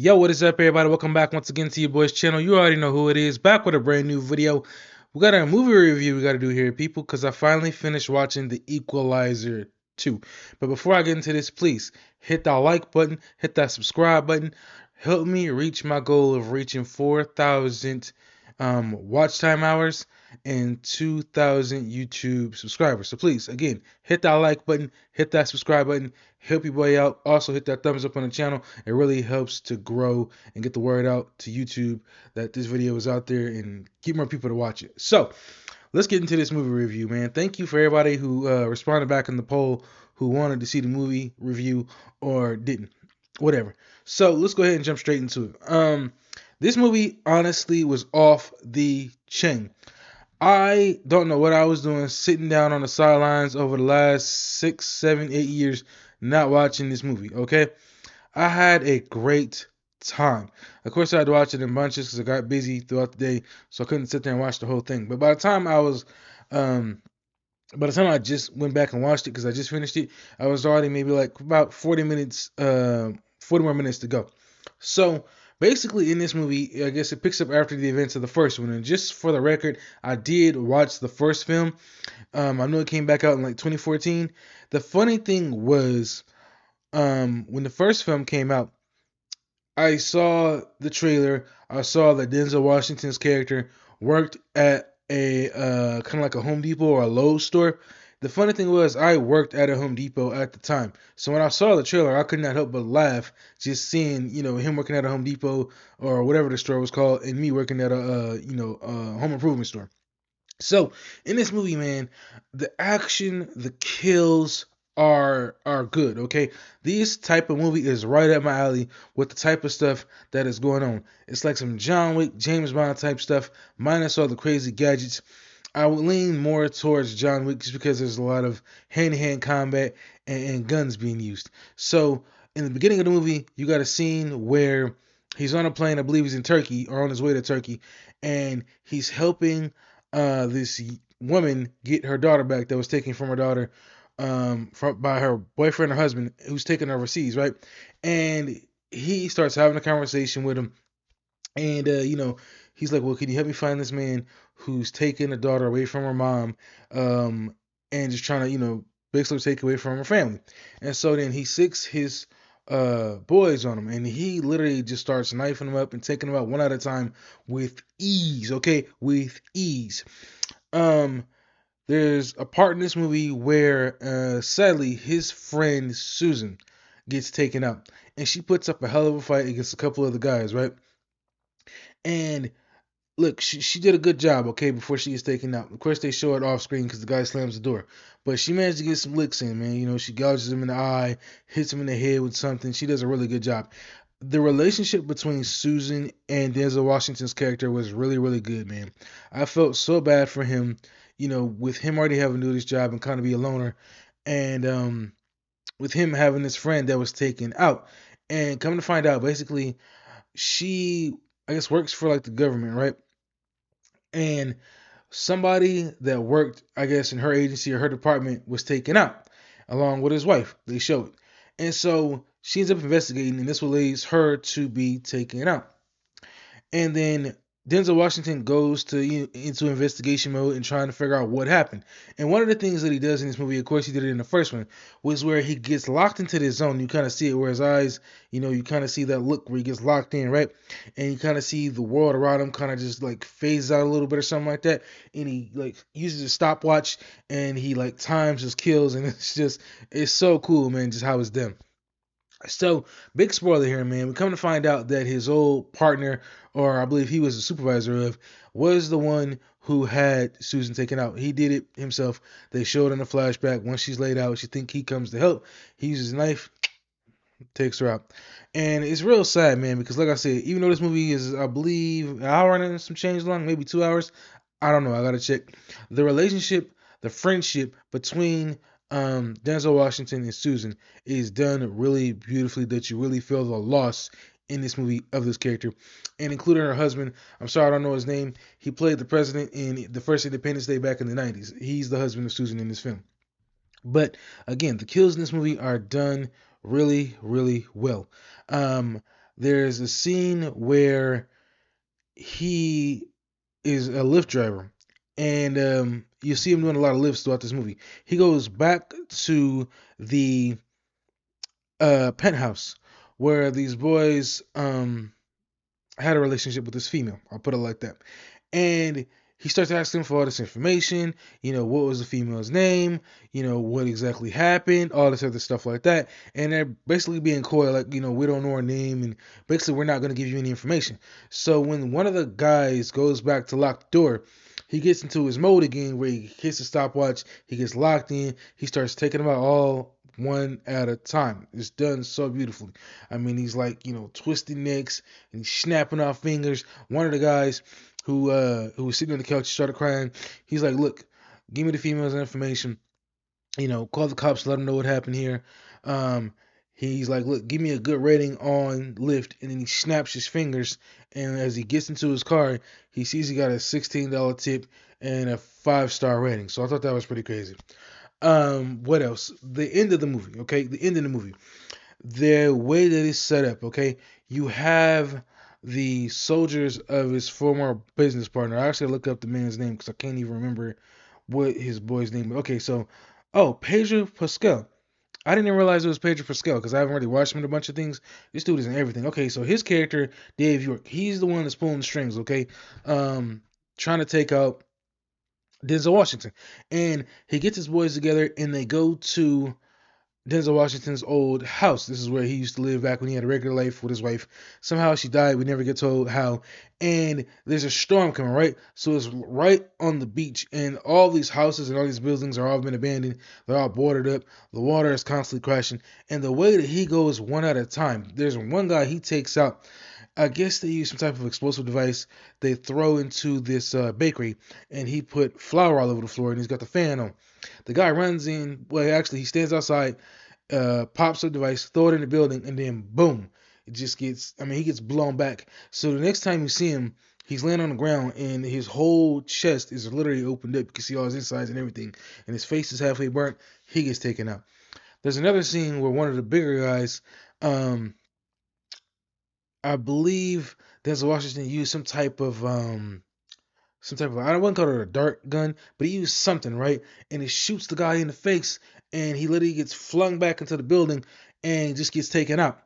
Yo, what is up, everybody? Welcome back once again to your boy's channel. You already know who it is. Back with a brand new video. We got a movie review we got to do here, people, because I finally finished watching The Equalizer 2. But before I get into this, please hit that like button, hit that subscribe button. Help me reach my goal of reaching 4,000 watch time hours and 2,000 YouTube subscribers. So please, again, hit that like button, hit that subscribe button, help your boy out. Also, hit that thumbs up on the channel. It really helps to grow and get the word out to YouTube that this video is out there and get more people to watch it. So let's get into this movie review, man. Thank you for everybody who responded back in the poll who wanted to see the movie review or didn't. Whatever. So let's go ahead and jump straight into it. This movie honestly was off the chain. I don't know what I was doing sitting down on the sidelines over the last 6, 7, 8 years not watching this movie, okay? I had a great time. Of course, I had to watch it in bunches because I got busy throughout the day, so I couldn't sit there and watch the whole thing. But um, by the time I just went back and watched it because I just finished it, I was already maybe like about 40 minutes, 40 more minutes to go. So basically, in this movie, I guess it picks up after the events of the first one. And just for the record, I did watch the first film. I know it came back out in like 2014. The funny thing was, when the first film came out, I saw the trailer. I saw that Denzel Washington's character worked at a kind of like a Home Depot or a Lowe's store. The funny thing was, I worked at a Home Depot at the time, so when I saw the trailer, I could not help but laugh just seeing, him working at a Home Depot or whatever the store was called, and me working at a home improvement store. So in this movie, man, the action, the kills are good. Okay, this type of movie is right up my alley with the type of stuff that is going on. It's like some John Wick, James Bond type stuff, minus all the crazy gadgets. I would lean more towards John Wick just because there's a lot of hand-to-hand combat and guns being used. So in the beginning of the movie, you got a scene where he's on a plane. I believe he's in Turkey or on his way to Turkey, and he's helping this woman get her daughter back that was taken from her daughter by her boyfriend or husband who's taken her overseas, right? And he starts having a conversation with him, and he's like, "Well, can you help me find this man who's taking a daughter away from her mom, and just trying to, basically take away from her family?" And so then he sicks his boys on him, and he literally just starts knifing them up and taking them out one at a time with ease. Okay, with ease. Um, there's a part in this movie where sadly his friend Susan gets taken out, and she puts up a hell of a fight against a couple of the guys, right? And look, she did a good job, okay, before she gets taken out. Of course, they show it off screen because the guy slams the door. But she managed to get some licks in, man. She gouges him in the eye, hits him in the head with something. She does a really good job. The relationship between Susan and Denzel Washington's character was really, really good, man. I felt so bad for him, with him already having to do this job and kind of be a loner. And with him having this friend that was taken out. And come to find out, basically, she, I guess, works for like the government, right? And somebody that worked, I guess, in her agency or her department was taken out along with his wife. They show it. And so she ends up investigating, and this will leads her to be taken out. And then Denzel Washington goes to into investigation mode and trying to figure out what happened. And one of the things that he does in this movie, of course, he did it in the first one, was where he gets locked into this zone. You kind of see it where his eyes, you kind of see that look where he gets locked in, right? And you kind of see the world around him kind of just like phases out a little bit or something like that. And he like uses a stopwatch and he like times his kills, and it's so cool, man, just how it's done. So, big spoiler here, man. We come to find out that his old partner, or I believe he was the supervisor of, was the one who had Susan taken out. He did it himself. They showed in a flashback. Once she's laid out, she think he comes to help. He uses a knife, takes her out. And it's real sad, man, because like I said, even though this movie is, I believe, an hour and some change long, maybe 2 hours, I don't know. I gotta check. The relationship, the friendship between Denzel Washington and Susan is done really beautifully. That you really feel the loss in this movie of this character, and including her husband. I'm sorry, I don't know his name. He played the president in the first Independence Day back in the '90s. He's the husband of Susan in this film. But again, the kills in this movie are done really, really well. Um, there's a scene where he is a Lyft driver, and you see him doing a lot of lifts throughout this movie. He goes back to the penthouse where these boys had a relationship with this female. I'll put it like that. And he starts asking for all this information. What was the female's name? What exactly happened? All this other stuff like that. And they're basically being coy, like, we don't know her name, and basically we're not going to give you any information. So when one of the guys goes back to lock the door, he gets into his mode again where he hits the stopwatch, he gets locked in, he starts taking them out all one at a time. It's done so beautifully. I mean, he's like, twisting necks and he's snapping off fingers. One of the guys who was sitting on the couch started crying. He's like, "Look, give me the female's information. Call the cops, let them know what happened here." Um, he's like, "Look, give me a good rating on Lyft," and then he snaps his fingers. And as he gets into his car, he sees he got a $16 tip and a 5-star rating. So I thought that was pretty crazy. What else? The end of the movie. Okay, the end of the movie. The way that it's set up. Okay, you have the soldiers of his former business partner. I actually look up the man's name because I can't even remember what his boy's name was. Okay, so Pedro Pascal. I didn't even realize it was Pedro Pascal because I haven't really watched him in a bunch of things. This dude is in everything. Okay, so his character Dave York, he's the one that's pulling the strings. Okay, um, trying to take out Denzel Washington, and he gets his boys together and they go to Denzel Washington's old house. This is where he used to live back when he had a regular life with his wife. Somehow she died. We never get told how. And there's a storm coming, right? So it's right on the beach, and all these houses and all these buildings are all been abandoned. They're all boarded up. The water is constantly crashing. And the way that he goes one at a time, there's one guy he takes out. I guess they use some type of explosive device they throw into this bakery, and he put flour all over the floor, and he's got the fan on. The guy runs in. Well, actually, he stands outside, pops the device, throw it in the building, and then boom, it just gets. I mean, he gets blown back. So the next time you see him, he's laying on the ground, and his whole chest is literally opened up. You can see all his insides and everything, and his face is halfway burnt. He gets taken out. There's another scene where one of the bigger guys, um, I believe Denzel Washington used some type of I don't want to call it a dart gun, but he used something, right? And it shoots the guy in the face, and he literally gets flung back into the building and just gets taken out.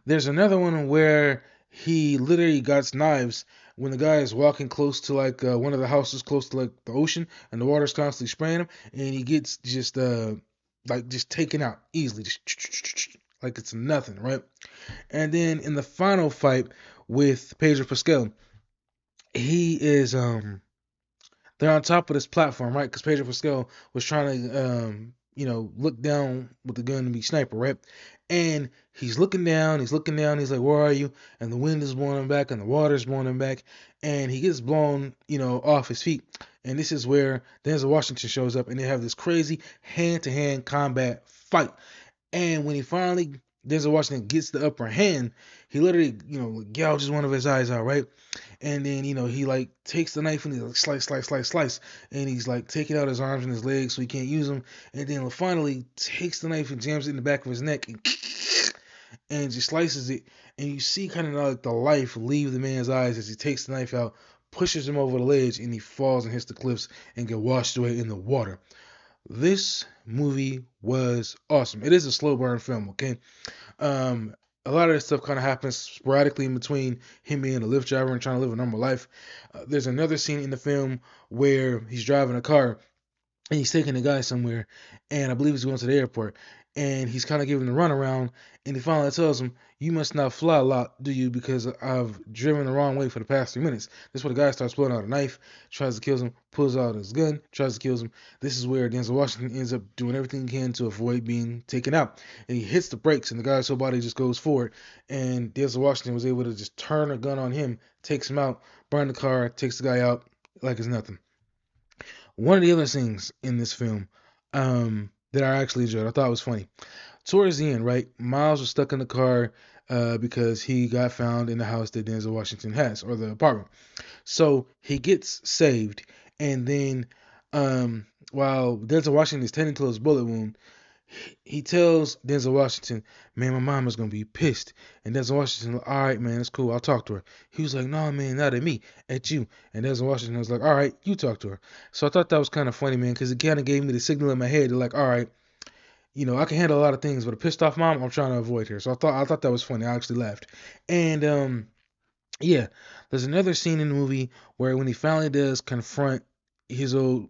There's another one where he literally got knives when the guy is walking close to like one of the houses close to like the ocean, and the water's constantly spraying him, and he gets just like just taken out easily, just like it's nothing, right? And then in the final fight with Pedro Pascal, he is they're on top of this platform, right? Because Pedro Pascal was trying to, look down with the gun and be sniper, right? And he's looking down, he's like, "Where are you?" And the wind is blowing him back, and the water is blowing him back, and he gets blown, off his feet. And this is where Denzel Washington shows up, and they have this crazy hand-to-hand combat fight. And when he finally Denzel Washington gets the upper hand, he literally, gouges one of his eyes out, right? And then, he like takes the knife and he like slice, slice, slice, slice. And he's like taking out his arms and his legs so he can't use them. And then finally takes the knife and jams it in the back of his neck and just slices it. And you see kind of like the life leave the man's eyes as he takes the knife out, pushes him over the ledge, and he falls and hits the cliffs and get washed away in the water. This movie was awesome. It is a slow burn film, okay? Um, a lot of this stuff kind of happens sporadically in between him being a Lyft driver and trying to live a normal life. There's another scene in the film where he's driving a car and he's taking a guy somewhere, and I believe he's going to the airport, and he's kind of giving the runaround, and he finally tells him, "You must not fly a lot, do you? Because I've driven the wrong way for the past 3 minutes." This is where the guy starts pulling out a knife, tries to kill him, pulls out his gun, tries to kill him. This is where Denzel Washington ends up doing everything he can to avoid being taken out, and he hits the brakes, and the guy's whole body just goes forward, and Denzel Washington was able to just turn a gun on him, takes him out, burn the car, takes the guy out like it's nothing. One of the other things in this film that I actually enjoyed, I thought was funny. Towards the end, right, Miles was stuck in the car because he got found in the house that Denzel Washington has, or the apartment. So he gets saved, and then while Denzel Washington is tending to his bullet wound, He tells Denzel Washington, "Man, my mom is gonna be pissed." And Denzel Washington, "All right, man, it's cool. I'll talk to her." He was like, "No, man, not at me, at you." And Denzel Washington was like, "All right, you talk to her." So I thought that was kind of funny, man, because it kind of gave me the signal in my head, like, "All right, I can handle a lot of things, but a pissed off mom, I'm trying to avoid her." So I thought that was funny. I actually laughed. And yeah, there's another scene in the movie where when he finally does confront his old,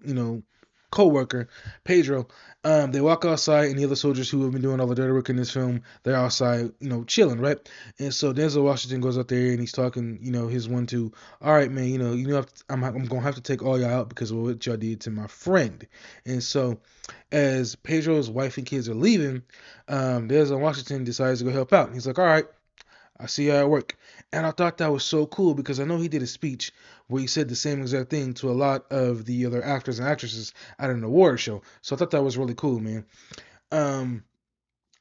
co-worker, Pedro, they walk outside and the other soldiers who have been doing all the dirty work in this film, they're outside, chilling, right? And so Denzel Washington goes out there and he's talking, his one two, "All right, man, I'm gonna have to take all y'all out because of what y'all did to my friend." And so as Pedro's wife and kids are leaving, Denzel Washington decides to go help out. And he's like, "All right, I see you at work." And I thought that was so cool because I know he did a speech where he said the same exact thing to a lot of the other actors and actresses at an award show. So I thought that was really cool, man. Um,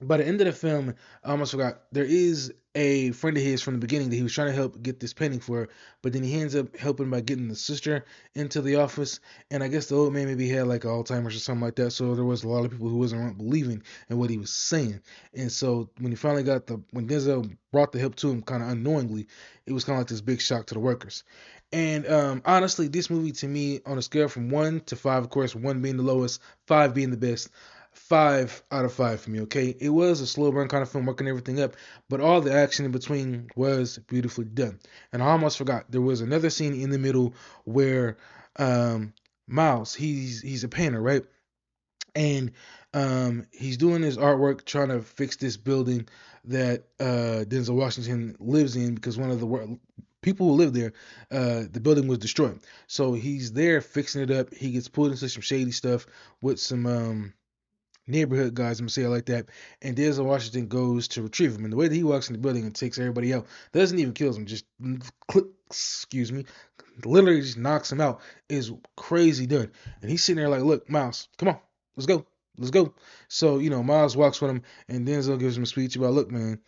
by the end of the film, I almost forgot. There is a friend of his from the beginning that he was trying to help get this painting for, but then he ends up helping by getting the sister into the office. And I guess the old man maybe had like Alzheimer's or something like that. So there was a lot of people who wasn't believing in what he was saying. And so when he finally when Denzel brought the help to him kind of unknowingly, it was kind of like this big shock to the workers. And honestly, this movie to me, on a scale from 1 to 5, of course, 1 being the lowest, 5 being the best, 5 out of 5 for me. Okay, it was a slow burn kind of film, working everything up, but all the action in between was beautifully done. And I almost forgot there was another scene in the middle where Miles, he's a painter, right? And he's doing his artwork, trying to fix this building that Denzel Washington lives in because one of the people who live there, the building was destroyed. So he's there fixing it up. He gets pulled into some shady stuff with some neighborhood guys, I'm gonna say it like that. And Denzel Washington goes to retrieve him. And the way that he walks in the building and takes everybody out, doesn't even kills him, just click, excuse me, literally just knocks him out, is crazy done. And he's sitting there like, "Look, Miles, come on, let's go. Let's go." So, Miles walks with him and Denzel gives him a speech about, "Look, man,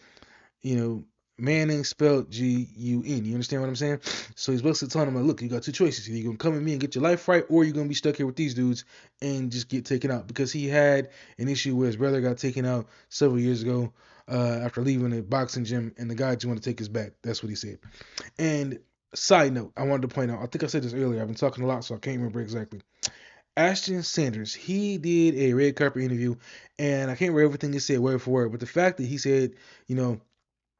you know, Manning spelled Gun. You understand what I'm saying?" So he's basically telling him, like, "Look, you got two choices. Either you're gonna come with me and get your life right, or you're gonna be stuck here with these dudes and just get taken out." Because he had an issue where his brother got taken out several years ago after leaving a boxing gym, and the guy just wanted to take his back. That's what he said. And side note, I wanted to point out, I think I said this earlier. I've been talking a lot, so I can't remember exactly. Ashton Sanders, he did a red carpet interview, and I can't remember everything he said word for word, but the fact that he said, you know,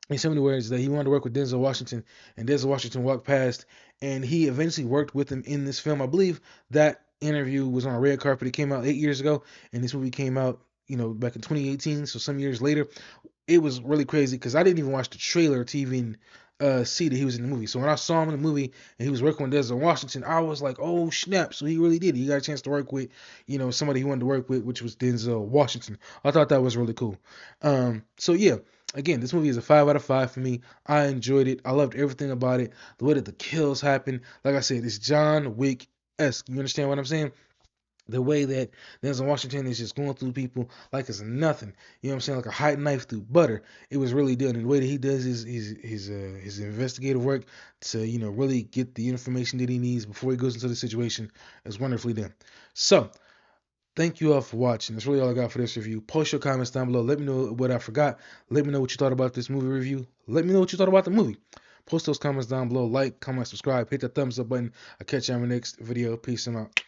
in so many words, that he wanted to work with Denzel Washington, and Denzel Washington walked past, and he eventually worked with him in this film. I believe that interview was on a red carpet. It came out 8 years ago, and this movie came out, back in 2018, so some years later. It was really crazy because I didn't even watch the trailer to even see that he was in the movie. So when I saw him in the movie and he was working with Denzel Washington, I was like, "Oh snap!" So he really did. He got a chance to work with, somebody he wanted to work with, which was Denzel Washington. I thought that was really cool. So yeah, again, this movie is a 5 out of 5 for me. I enjoyed it. I loved everything about it. The way that the kills happen, like I said, it's John Wick esque. You understand what I'm saying? The way that Denzel Washington is just going through people like it's nothing. You know what I'm saying? Like a hot knife through butter. It was really done. And the way that he does his investigative work to, really get the information that he needs before he goes into the situation is wonderfully done. So, thank you all for watching. That's really all I got for this review. Post your comments down below. Let me know what I forgot. Let me know what you thought about this movie review. Let me know what you thought about the movie. Post those comments down below. Like, comment, subscribe, hit that thumbs up button. I'll catch you on my next video. Peace and out.